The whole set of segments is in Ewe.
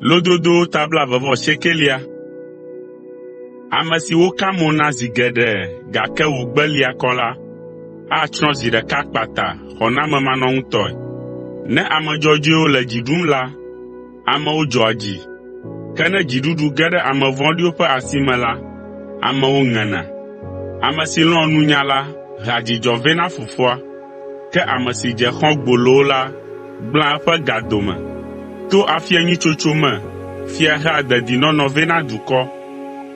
Lododo tabla vevɔ shekelia. Ame si woka mo na zi geɖe gake wògbelia kɔ la, atsrɔ̃ zi ɖeka kpata xɔnamemanɔŋutɔe. Ne ame dzɔdzɔewo le dzi ɖum la, amewo dzɔa dzi. Ke ne dziɖuɖu ge ɖe ame vɔ̃ɖiwo ƒe asi me la, amewo ŋena. Ame si lɔ̃a nunya la hea dzidzɔ vɛ na fofoa, ke ame si dze xɔ gbolowo la gblẽa eƒe gadome. To afia nyui tsotso me, fia hea dedinɔnɔ vɛ na dukɔ,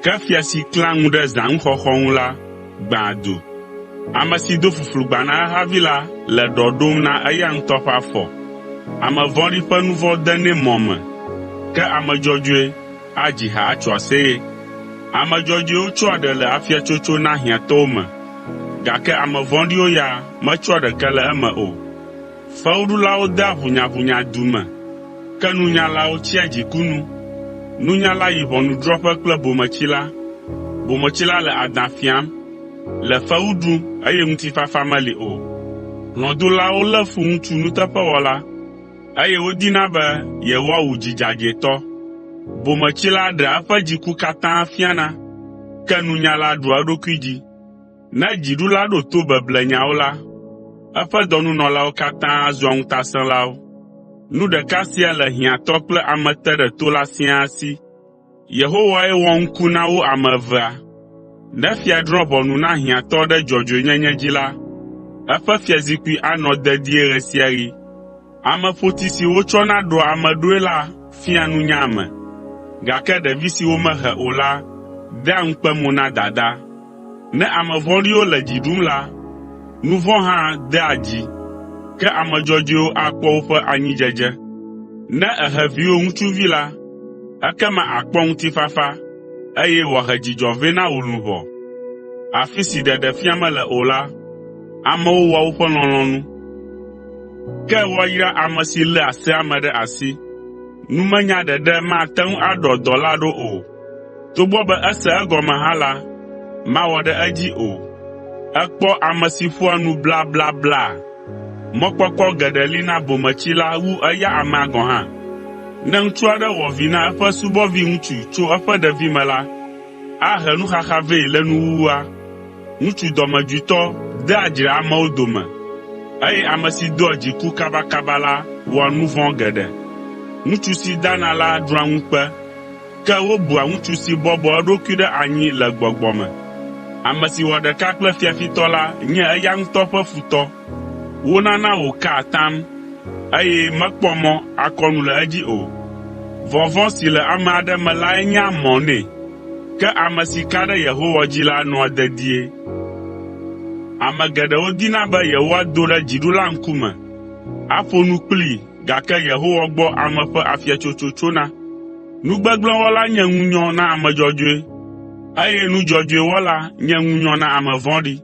ke fia si klã ŋu ɖe zãŋuxɔxɔ ŋu la gbãa do. Ame si do fuflugba na ehavi la le ɖɔɖom na eya ŋutɔ ƒe afɔ. Ame vɔ̃ɖi ƒe nu vɔ̃ denɛ mɔ me, ke ame dzɔdzɔe adzi ha atso aseye. Ame dzɔdzɔewo tsɔa ɖe le afiatsotso na hiãtɔwo me, gake ame vɔ̃ɖiwo ya metsɔa ɖeke le eme o. Fewuɖulawo dea ʋunyaʋunya du me, ke nunyalawo tsia dziku nu. Nunyala yi ʋɔnudrɔ̃ƒe kple bometsila. Bometsila le adã fiam, le fewu ɖum eye ŋutifafa meli o. Hlɔ̃dolawo lé fu ŋutsu nuteƒewɔla, eye wodina be yewoawu dzi dzadzɛtɔ. Bometsila ɖea eƒe dziku katã fiana, ke nunyala ɖua eɖokui dzi. Ne dziɖula ɖo to beblenyawo la, eƒe dɔnunɔlawo katã zua ŋutasẽlawo. Nu ɖeka sia le hiãtɔ kple ameteɖeto la siaa si. Yehowae wɔ ŋku na wo ame evea. Ne fia drɔ̃ ʋɔnu na hiãtɔ ɖe dzɔdzɔenyenye dzi la, eƒe fiazikpui anɔ dedie ɣe sia ɣi. Ameƒoti si wotsɔna ɖoa ame ɖoe la fia nunya ame, gake ɖevi si womehe o la dea ŋukpe mo na dada. Ne ame vɔ̃ɖiwo le dzi ɖum la, nu vɔ̃ hã dea dzi, ke ame dzɔdzɔewo akpɔ woƒe anyidzedze. Ne èhe viwò ŋutsuvi la, ekema àkpɔ ŋutifafa, eye wòahe dzidzɔ vɛ na wò luʋɔ. Afi si ɖeɖefia mele o la, amewo wɔa woƒe lɔlɔ̃nu. Ke woayra ame si lé asea me ɖe asi. Numenya ɖeɖe mate ŋu aɖɔ dɔla ɖo o. Togbɔ be ese egɔme hã la, mawɔ ɖe edzi o. Ekpɔ ame si ƒoa nu blablabla. Mɔkpɔkpɔ geɖe li na bometsila wu eya amea gɔ̃ hã. Ne ŋutsu aɖe wɔ vi na eƒe subɔvi ŋutsu tso eƒe ɖevime la, ahe nuxaxa vɛ le nuwuwua. Ŋutsu dɔmedzoetɔ dea dzra amewo dome, eye ame si doa dziku kabakaba la wɔa nu vɔ̃ geɖe. Ŋutsu si dana la ɖua ŋukpe, ke wobua ŋutsu si bɔbɔa eɖokui ɖe anyi le gbɔgbɔ me. Ame si wɔ ɖeka kple fiafitɔ la nye eya ŋutɔ ƒe futɔ. Wonana wòka atam, eye mekpɔ mɔ akɔ nu le edzi o. Vɔvɔ̃ si le ame aɖe me lae nye amɔ nɛ, ke ame si ka ɖe Yehowa dzi la nɔa dedie. Ame geɖewo dina be yewoado ɖe dziɖula ŋkume, aƒo nu kplii, gake Yehowa gbɔ ame ƒe afiatsotso tsona. Nugbegblẽwɔla nye ŋunyɔ na ame dzɔdzɔe, eye nu dzɔdzɔe wɔla nye ŋunyɔ na ame vɔ̃ɖi.